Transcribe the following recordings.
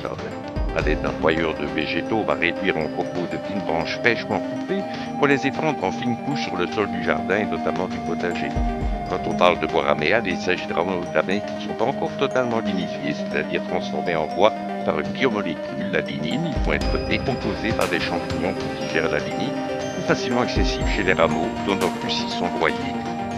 jardin. À l'aide d'un broyeur de végétaux, on va réduire en copeaux de fines branches fraîchement coupées pour les étendre en fines couches sur le sol du jardin et notamment du potager. Quand on parle de bois raméal, il s'agit de rameaux damés qui ne sont pas encore totalement lignifiés, c'est-à-dire transformés en bois par une biomolécule, la lignine. Ils vont être décomposés par des champignons qui digèrent la lignine, plus facilement accessible chez les rameaux, d'autant plus s'ils sont broyés.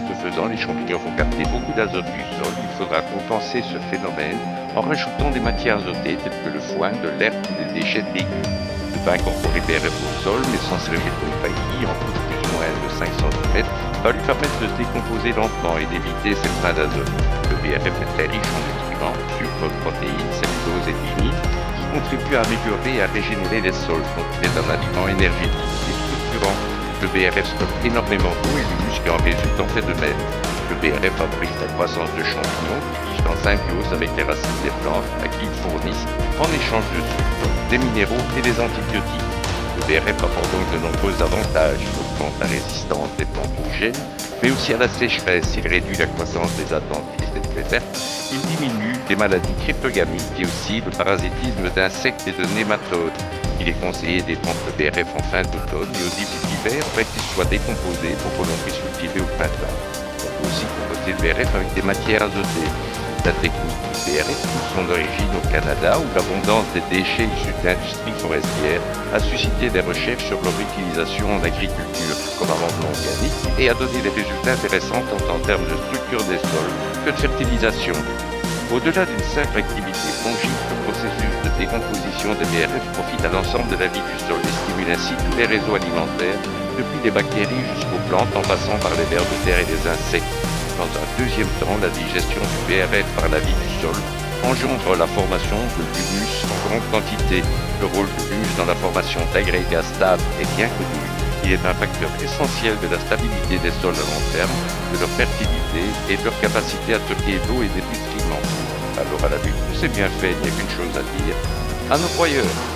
Ce faisant, les champignons vont capter beaucoup d'azote du sol. Il faudra compenser ce phénomène en rajoutant des matières azotées telles que le foin, de l'herbe ou des déchets de légumes. Ne pas incorporer BRF au sol, mais sans servir de paillis en couche plus ou moins de 5 cm, va lui permettre de se décomposer lentement et d'éviter ses freins d'azote. Le BRF est très riche en nutriments, sucre, protéines, cellulose et lignine, qui contribuent à améliorer et à régénérer les sols. Donc il est un aliment énergétique et structurant. Le BRF stocke énormément d'eau et l'humus qui en résulte en fait de même. Le BRF favorise la croissance de champignons qui vivent en symbiose avec les racines des plantes à qui ils fournissent, en échange de sucre, des minéraux et des antibiotiques. Le BRF apporte donc de nombreux avantages. Il augmente la résistance des plantes aux gènes, mais aussi à la sécheresse. Il réduit la croissance des adventices et des vertes. Il diminue les maladies cryptogamiques et aussi le parasitisme d'insectes et de nématodes. Il est conseillé d'étendre le BRF en fin d'automne et au début d'hiver afin qu'il soit décomposé pour que l'on puisse cultiver au printemps. On peut aussi composer le BRF avec des matières azotées. La technique du BRF trouve son origine au Canada où l'abondance des déchets issus de l'industrie forestière a suscité des recherches sur leur utilisation en agriculture comme amendement organique et a donné des résultats intéressants tant en termes de structure des sols que de fertilisation. Au-delà d'une simple activité fongique, le processus de décomposition des BRF profite à l'ensemble de la vie du sol et stimule ainsi tous les réseaux alimentaires, depuis les bactéries jusqu'aux plantes en passant par les vers de terre et les insectes. Dans un deuxième temps, la digestion du BRF par la vie du sol engendre la formation de l'humus en grande quantité. Le rôle de l'humus dans la formation d'agrégats stables est bien connu. Il est un facteur essentiel de la stabilité des sols à long terme, de leur fertilité et de leur capacité à stocker l'eau et des nutriments. Alors à la vue de tous ces bienfaits, il n'y a qu'une chose à dire, à nos broyeurs.